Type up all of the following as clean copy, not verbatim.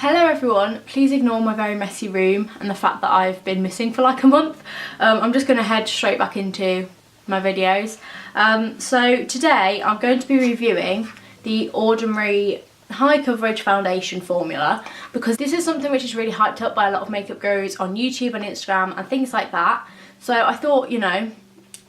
Hello everyone, please ignore my very messy room and the fact that I've been missing for like a month. I'm just going to head straight back into my videos. So today I'm going to be reviewing the Ordinary High Coverage Foundation formula, because this is something which is really hyped up by a lot of makeup gurus on YouTube and Instagram and things like that. So I thought, you know,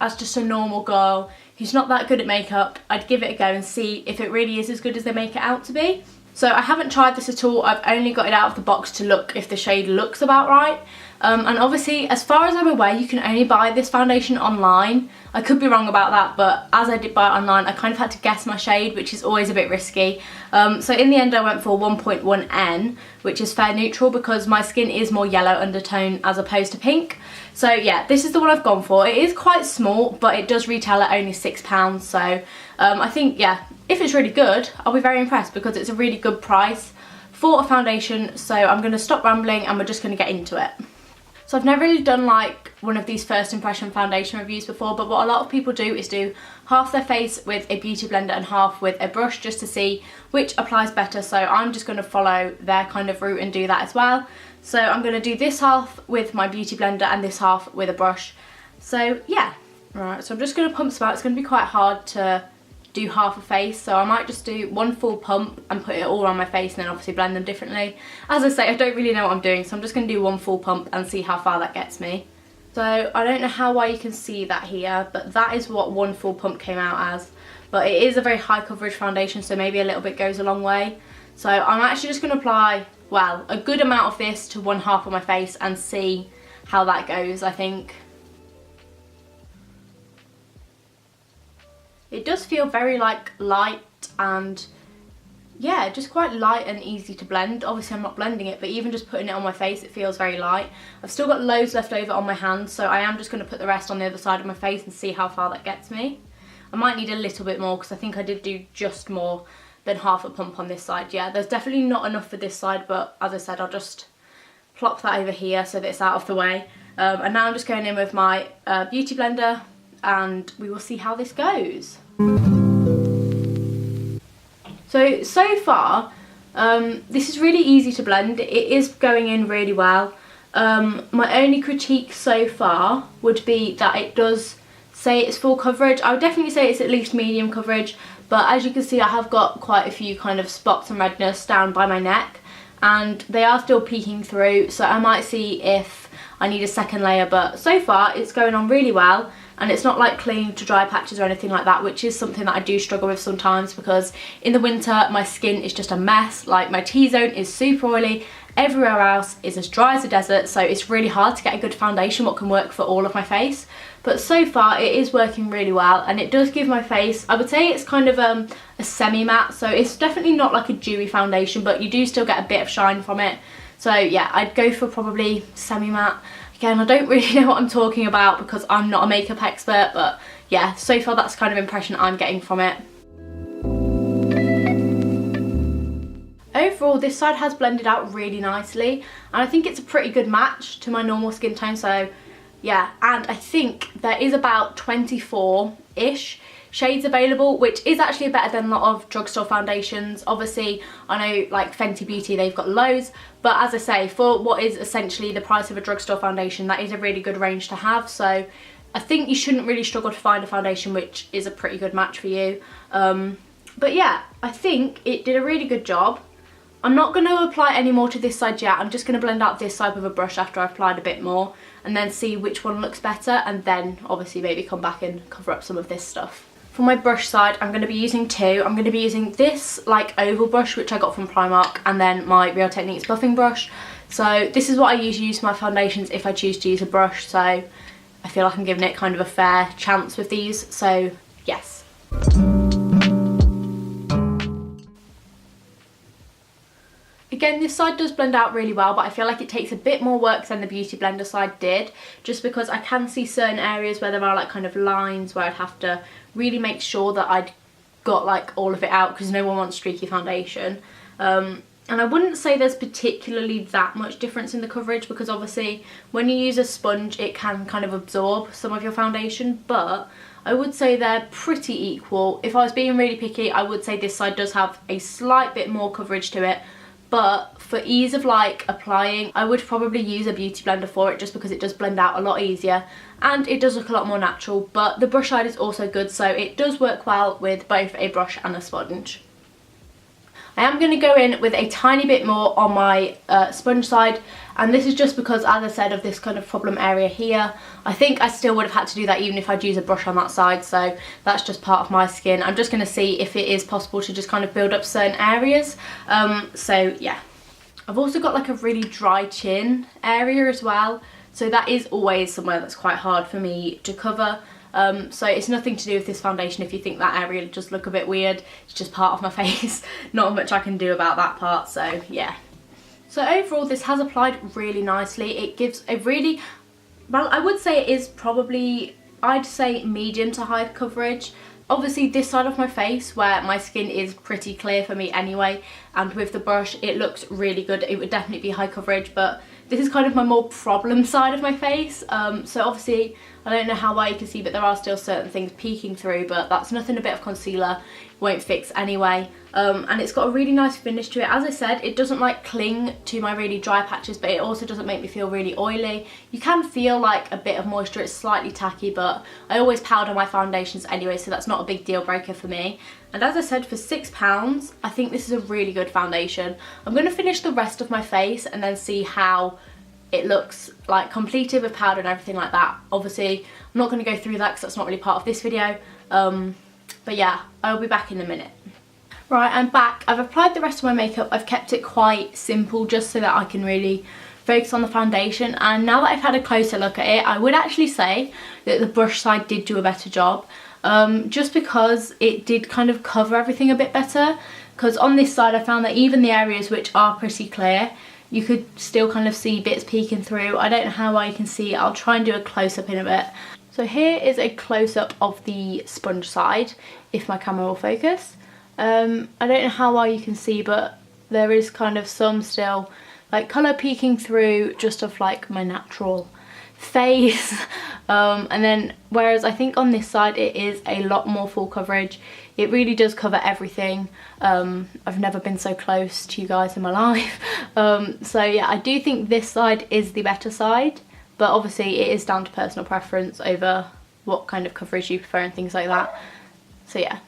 as just a normal girl who's not that good at makeup, I'd give it a go and see if it really is as good as they make it out to be. So I haven't tried this at all. I've only got it out of the box to look if the shade looks about right. And obviously, as far as I'm aware, you can only buy this foundation online. I could be wrong about that, but as I did buy it online, I kind of had to guess my shade, which is always a bit risky. So in the end, I went for 1.1N, which is fair neutral because my skin is more yellow undertone as opposed to pink. So yeah, this is the one I've gone for. It is quite small, but it does retail at only £6. So I think, yeah, if it's really good, I'll be very impressed because it's a really good price for a foundation. So I'm going to stop rambling and we're just going to get into it. So I've never really done like one of these first impression foundation reviews before, but what a lot of people do is do half their face with a beauty blender and half with a brush just to see which applies better. So I'm just going to follow their kind of route and do that as well. So I'm going to do this half with my beauty blender and this half with a brush. So yeah, right, so I'm just going to pump some out. It's going to be quite hard to do half a face, so I might just do one full pump and put it all on my face and then obviously blend them differently. As I say, I don't really know what I'm doing, so I'm just going to do one full pump and see how far that gets me. So I don't know how well you can see that here, but that is what one full pump came out as. But it is a very high coverage foundation, so maybe a little bit goes a long way. So I'm actually just going to apply, well, a good amount of this to one half of my face and see how that goes, I think. It does feel very like light and yeah, just quite light and easy to blend. Obviously I'm not blending it, but even just putting it on my face, it feels very light. I've still got loads left over on my hands, so I am just going to put the rest on the other side of my face and see how far that gets me. I might need a little bit more because I think I did do just more than half a pump on this side. Yeah, there's definitely not enough for this side, but as I said, I'll just plop that over here so that it's out of the way. And now I'm just going in with my beauty blender and we will see how this goes. So far, this is really easy to blend. It is going in really well. My only critique so far would be that it does say it's full coverage. I would definitely say it's at least medium coverage, but as you can see, I have got quite a few kind of spots and redness down by my neck, and they are still peeking through, so I might see if I need a second layer, but so far it's going on really well. And it's not like clinging to dry patches or anything like that, which is something that I do struggle with sometimes because in the winter my skin is just a mess. Like my T-zone is super oily, everywhere else is as dry as a desert, so it's really hard to get a good foundation what can work for all of my face. But so far it is working really well, and it does give my face, I would say it's kind of a semi-matte, so it's definitely not like a dewy foundation, but you do still get a bit of shine from it. So yeah, I'd go for probably semi-matte. Again, I don't really know what I'm talking about because I'm not a makeup expert, but yeah, so far that's kind of impression I'm getting from it. Overall, this side has blended out really nicely, and I think it's a pretty good match to my normal skin tone, so yeah. And I think there is about 24-ish shades available, which is actually better than a lot of drugstore foundations. Obviously, I know like Fenty Beauty, they've got loads, but as I say, for what is essentially the price of a drugstore foundation, that is a really good range to have. So I think you shouldn't really struggle to find a foundation which is a pretty good match for you. But yeah, I think it did a really good job. I'm not going to apply any more to this side yet. I'm just going to blend out this side with a brush after I've applied a bit more and then see which one looks better, and then obviously maybe come back and cover up some of this stuff. For my brush side, I'm going to be using two. I'm going to be using this like oval brush which I got from Primark, and then my Real Techniques buffing brush. So this is what I usually use for my foundations if I choose to use a brush, so I feel like I'm giving it kind of a fair chance with these, so yes. Again, this side does blend out really well, but I feel like it takes a bit more work than the Beauty Blender side did, just because I can see certain areas where there are like kind of lines where I'd have to really make sure that I'd got like all of it out, because no one wants streaky foundation. And I wouldn't say there's particularly that much difference in the coverage, because obviously when you use a sponge it can kind of absorb some of your foundation, but I would say they're pretty equal. If I was being really picky, I would say this side does have a slight bit more coverage to it, but for ease of like applying, I would probably use a beauty blender for it, just because it does blend out a lot easier and it does look a lot more natural. But the brush side is also good, so it does work well with both a brush and a sponge. I am going to go in with a tiny bit more on my sponge side, and this is just because, as I said, of this kind of problem area here. I think I still would have had to do that even if I'd use a brush on that side, so that's just part of my skin. I'm just going to see if it is possible to just kind of build up certain areas. So yeah. I've also got like a really dry chin area as well, so that is always somewhere that's quite hard for me to cover. So it's nothing to do with this foundation if you think that area just look a bit weird. It's just part of my face. Not much I can do about that part, so yeah. So overall this has applied really nicely. It gives a really, well, I would say it is probably, I'd say medium to high coverage. Obviously this side of my face where my skin is pretty clear for me anyway, and with the brush it looks really good. It would definitely be high coverage, but this is kind of my more problem side of my face. So obviously I don't know how well you can see, but there are still certain things peeking through, but that's nothing a bit of concealer won't fix anyway. And it's got a really nice finish to it. As I said, it doesn't like cling to my really dry patches, but it also doesn't make me feel really oily. You can feel like a bit of moisture, it's slightly tacky, but I always powder my foundations anyway, so that's not a big deal breaker for me. And as I said, for £6, I think this is a really good foundation. I'm going to finish the rest of my face and then see how it looks like completed with powder and everything like that. Obviously, I'm not going to go through that because that's not really part of this video. But yeah, I'll be back in a minute. Right, I'm back. I've applied the rest of my makeup. I've kept it quite simple just so that I can really focus on the foundation. And now that I've had a closer look at it, I would actually say that the brush side did do a better job. Just because it did kind of cover everything a bit better. Because on this side I found that even the areas which are pretty clear, you could still kind of see bits peeking through. I don't know how well you can see. I'll try and do a close-up in a bit. So here is a close-up of the sponge side, if my camera will focus. I don't know how well you can see, but there is kind of some still like colour peeking through just of like my natural face. And then whereas I think on this side it is a lot more full coverage. It really does cover everything. I've never been so close to you guys in my life. So yeah, I do think this side is the better side, but obviously it is down to personal preference over what kind of coverage you prefer and things like that. So yeah.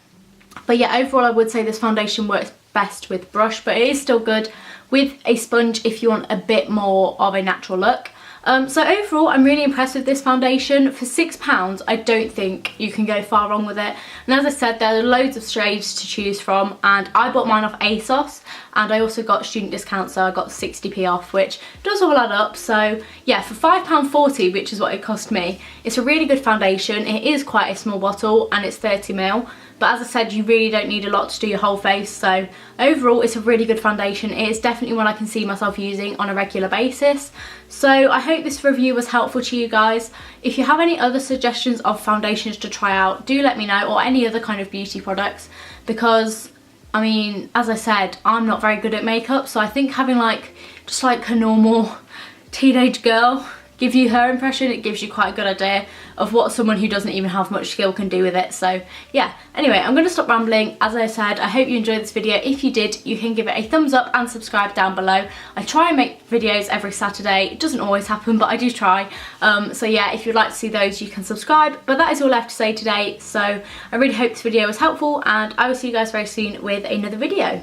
But yeah, overall I would say this foundation works best with brush, but it is still good with a sponge if you want a bit more of a natural look. So overall I'm really impressed with this foundation. For £6 I don't think you can go far wrong with it, and as I said, there are loads of shades to choose from, and I bought mine off ASOS, and I also got student discount, so I got 60p off, which does all add up. So yeah, for £5.40, which is what it cost me, it's a really good foundation. It is quite a small bottle and it's 30ml. But as I said, you really don't need a lot to do your whole face, so overall it's a really good foundation. It is definitely one I can see myself using on a regular basis. So I hope this review was helpful to you guys. If you have any other suggestions of foundations to try out, do let me know, or any other kind of beauty products, because I mean, as I said, I'm not very good at makeup, so I think having like just like a normal teenage girl give you her impression, it gives you quite a good idea of what someone who doesn't even have much skill can do with it. So yeah, anyway, I'm going to stop rambling. As I said, I hope you enjoyed this video. If you did, you can give it a thumbs up and subscribe down below. I try and make videos every Saturday. It doesn't always happen, but I do try. So yeah, if you'd like to see those, you can subscribe. But that is all I have to say today. So I really hope this video was helpful, and I will see you guys very soon with another video.